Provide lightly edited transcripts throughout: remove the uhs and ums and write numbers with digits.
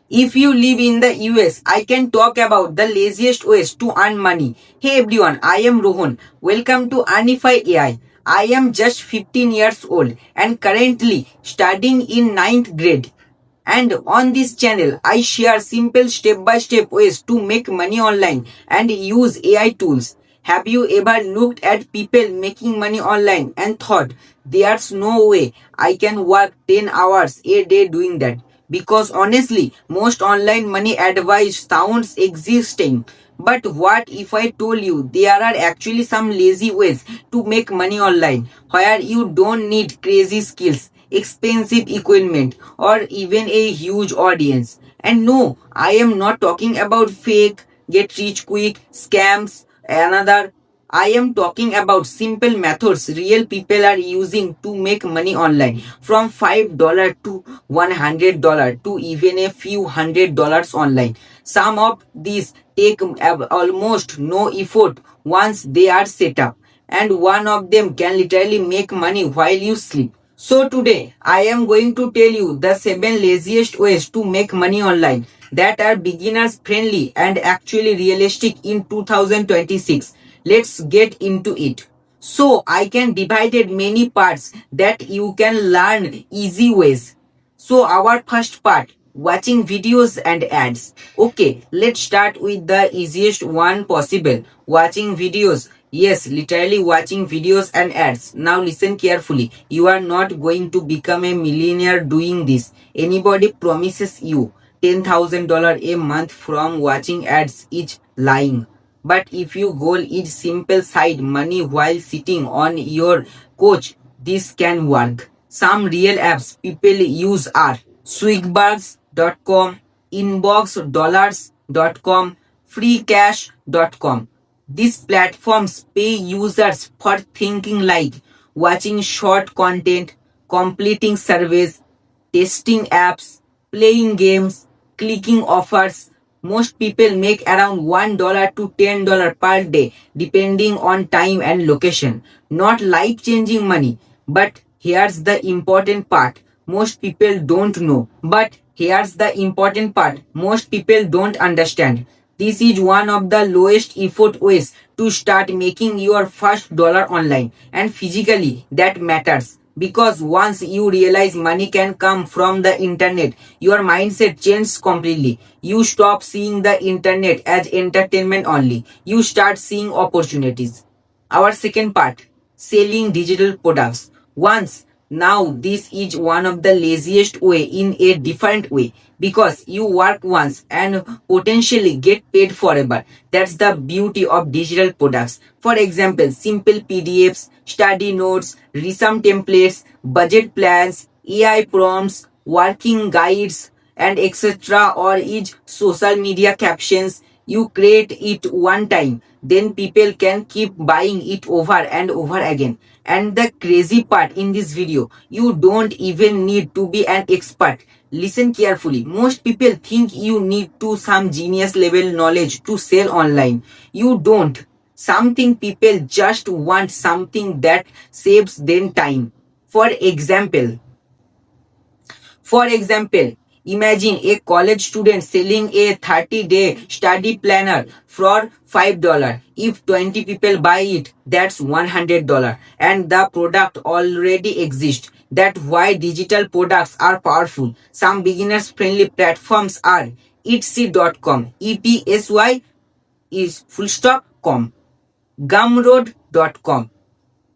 If you live in the US, I can talk about the laziest ways to earn money. Hey everyone, I am Rohan. Welcome to Earnify AI. I am just 15 years old and currently studying in ninth grade. And on this channel, I share simple step-by-step ways to make money online and use AI tools. Have you ever looked at people making money online and thought, there's no way I can work 10 hours a day doing that? Because honestly, most online money advice sounds existing. But what if I told you there are actually some lazy ways to make money online where you don't need crazy skills, expensive equipment, or even a huge audience? And no, I am not talking about fake, get rich quick scams, another. I am talking about simple methods real people are using to make money online, from $5 to $100 to even a few $100 online. Some of these take almost no effort once they are set up, and one of them can literally make money while you sleep. So today I am going to tell you the 7 laziest ways to make money online that are beginners friendly and actually realistic in 2026. Let's get into it. So I can divide it many parts that you can learn easy ways. So our first part, watching videos and ads. Okay, let's start with the easiest one possible, watching videos. Yes, literally watching videos and ads. Now listen carefully. You are not going to become a millionaire doing this. Anybody promises you $10,000 a month from watching ads is lying. But if your goal is simple side money while sitting on your couch, this can work. Some real apps people use are swigbucks.com, inboxdollars.com, freecash.com. These platforms pay users for thinking like watching short content, completing surveys, testing apps, playing games, clicking offers. Most people make around $1 to $10 per day depending on time and location. Not life changing money, but here's the important part. Most people don't know. But here's the important part. Most people don't understand. This is one of the lowest effort ways to start making your first dollar online, and physically that matters because once you realize money can come from the internet, your mindset changes completely. You stop seeing the internet as entertainment only. You start seeing opportunities. Our second part, selling digital products. Once now this is one of the laziest way in a different way because you work once and potentially get paid forever. That's the beauty of digital products. For example, simple PDFs, study notes, resume templates, budget plans, AI prompts, working guides, and etc. or each social media captions. You create it one time, then people can keep buying it over and over again. And the crazy part in this video, you don't even need to be an expert. Listen carefully. Most people think you need to some genius level knowledge to sell online. You don't. Something people just want something that saves them time. For example, for example, imagine a college student selling a 30-day study planner for $5. If 20 people buy it, that's $100 and the product already exists. That's why digital products are powerful. Some beginners friendly platforms are Etsy.com, ETSY is full stop com, Gumroad.com,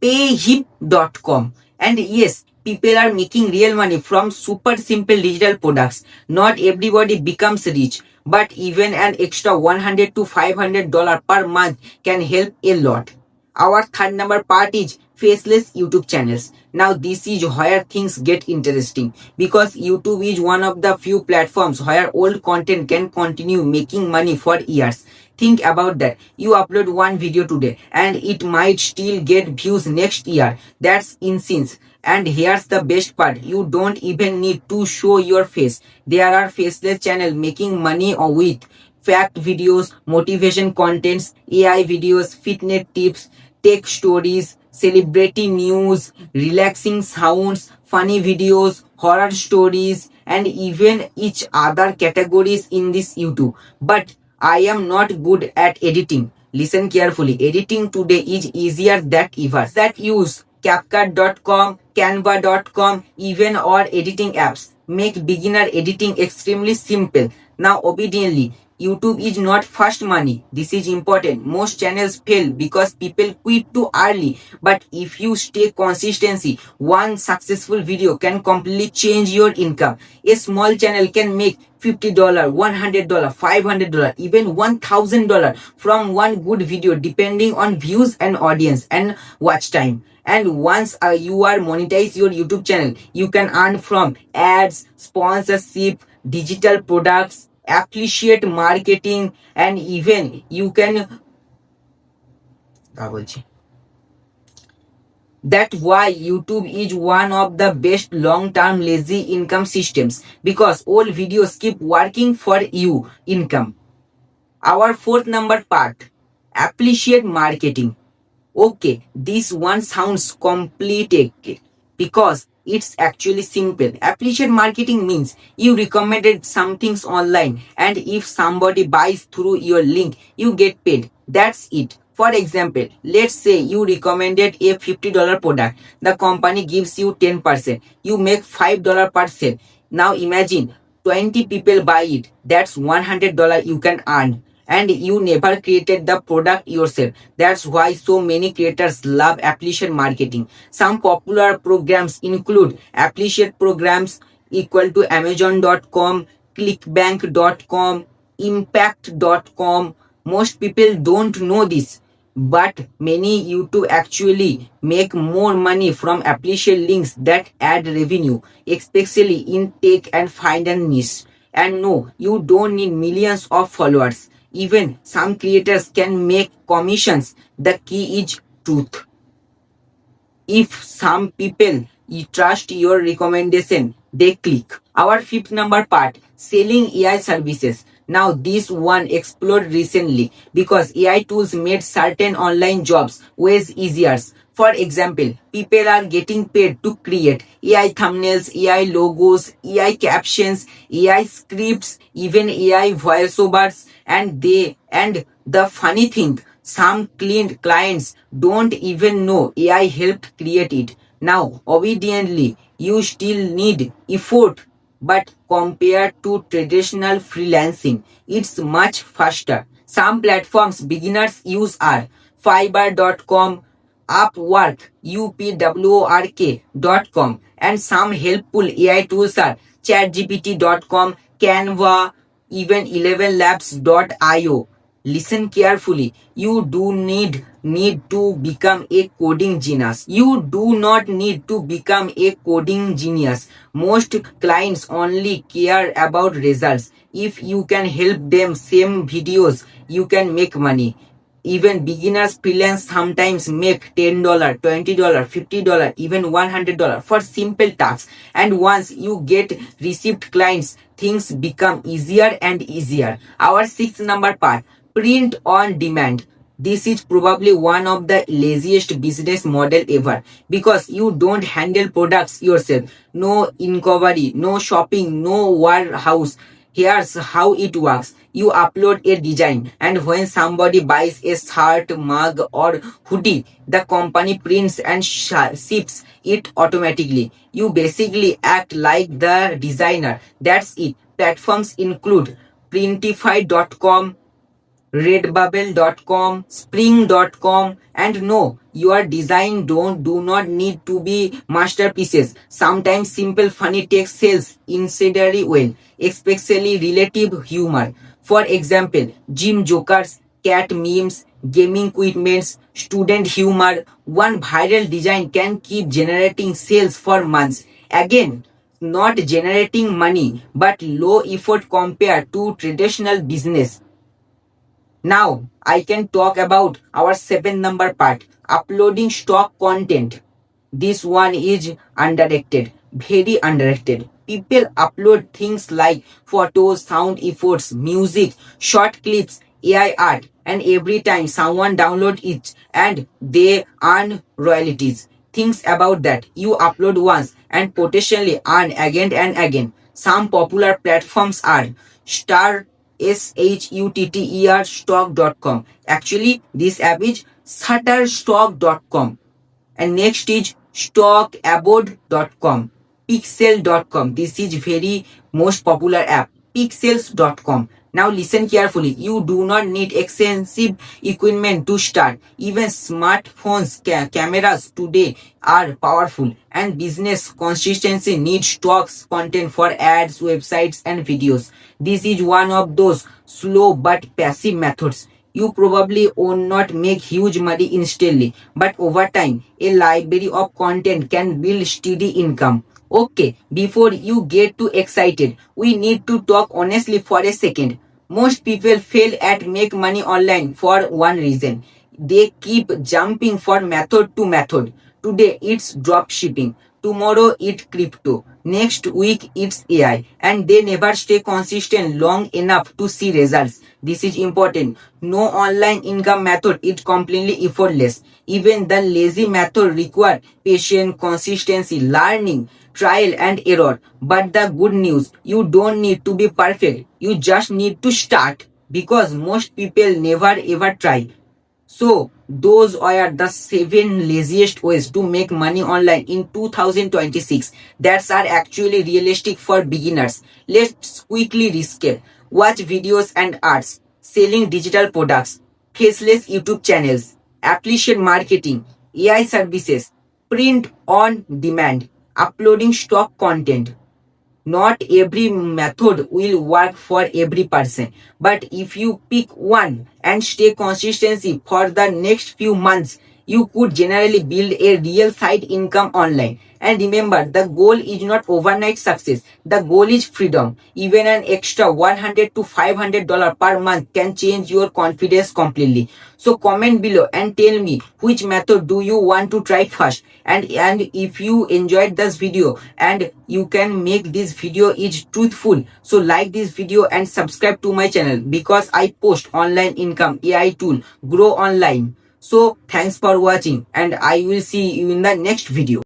payhip.com. And yes, people are making real money from super simple digital products. Not everybody becomes rich, but even an extra $100 to $500 per month can help a lot. Our third number part is faceless YouTube channels. Now this is where things get interesting because YouTube is one of the few platforms where old content can continue making money for years. Think about that. You upload one video today and it might still get views next year. That's insane. And here's the best part. You don't even need to show your face. There are faceless channels making money with fact videos, motivation contents, AI videos, fitness tips, tech stories, celebrity news, relaxing sounds, funny videos, horror stories, and even each other categories in this YouTube. But I am not good at editing. Listen carefully. Editing today is easier than ever. That use CapCut.com, Canva.com, even or editing apps make beginner editing extremely simple. Now, obediently, YouTube is not fast money. This is important. Most channels fail because people quit too early. But if you stay consistency, one successful video can completely change your income. A small channel can make $50, $100, $500, even $1,000 from one good video depending on views and audience and watch time. And once you are monetize your YouTube channel, you can earn from ads, sponsorship, digital products, affiliate marketing, and even you can that's why YouTube is one of the best long-term lazy income systems because all videos keep working for you income. Our fourth number part, affiliate marketing. Okay, this one sounds complicated because it's actually simple. Affiliate marketing means you recommended some things online and if somebody buys through your link, you get paid. That's it. For example, let's say you recommended a $50 product. The company gives you 10%. You make $5 per sale. Now imagine 20 people buy it. That's $100 you can earn. And you never created the product yourself. That's why so many creators love affiliate marketing. Some popular programs include affiliate programs equal to Amazon.com, Clickbank.com, Impact.com. Most people don't know this, but many YouTube actually make more money from affiliate links that add revenue, especially in tech and finance niche. And no, you don't need millions of followers. Even some creators can make commissions. The key is truth. If some people trust your recommendation, they click. Our fifth number part, selling AI services. Now this one exploded recently because AI tools made certain online jobs ways easier. For example, people are getting paid to create AI thumbnails, AI logos, AI captions, AI scripts, even AI voiceovers, and the funny thing, some clients don't even know AI helped create it. Now, obediently, you still need effort, but compared to traditional freelancing, it's much faster. Some platforms beginners use are Fiverr.com, Upwork, upwork.com, and some helpful AI tools are ChatGPT.com, Canva, even 11labs.io. Listen carefully. You do need to become a coding genius. You do not need to become a coding genius. Most clients only care about results. If you can help them same videos, you can make money. Even beginners freelance sometimes make $10, $20, $50, even $100 for simple tasks. And once you get received clients, things become easier and easier. Our sixth number part, print on demand. This is probably one of the laziest business model ever because you don't handle products yourself. No inquiry, no shopping, no warehouse. Here's how it works. You upload a design and when somebody buys a shirt, mug or hoodie, the company prints and ships it automatically. You basically act like the designer. That's it. Platforms include Printify.com, redbubble.com, spring.com, and no, your design do not need to be masterpieces. Sometimes simple funny text sells incidentally well, especially relative humor. For example, gym jokers, cat memes, gaming equipments, student humor. One viral design can keep generating sales for months. Again, not generating money, but low effort compared to traditional business. Now I can talk about our seventh number part, uploading stock content. This one is underrated, very underrated. People upload things like photos, sound effects, music, short clips, AI art, and every time someone downloads it and they earn royalties. Things about that. You upload once and potentially earn again and again. Some popular platforms are Star SHUTTER stock.com. Actually, this app is shutterstock.com. And next is stockabode.com, pixel.com. This is very most popular app, pixels.com. Now listen carefully. You do not need expensive equipment to start. Even smartphones cameras today are powerful, and business consistency needs stocks content for ads, websites and videos. This is one of those slow but passive methods. You probably will not make huge money instantly, but over time, a library of content can build steady income. Okay, before you get too excited, we need to talk honestly for a second. Most people fail at make money online for one reason. They keep jumping from method to method. Today it's drop shipping. Tomorrow it's crypto. Next week it's AI. And they never stay consistent long enough to see results. This is important. No online income method is completely effortless. Even the lazy method require patience, consistency, learning, trial and error. But the good news, you don't need to be perfect. You just need to start, because most people never ever try. So, those are the 7 laziest ways to make money online in 2026 that are actually realistic for beginners. Let's quickly recap. Watch videos and ads, selling digital products, faceless YouTube channels, affiliate marketing, AI services, print on demand, uploading stock content. Not every method will work for every person, but if you pick one and stay consistency for the next few months, you could generally build a real side income online. And remember, the goal is not overnight success. The goal is freedom. Even an extra $100 to $500 per month can change your confidence completely. So comment below and tell me which method do you want to try first. And if you enjoyed this video and you can make this video is truthful, so like this video and subscribe to my channel, because I post online income AI tool grow online. So thanks for watching, and I will see you in the next video.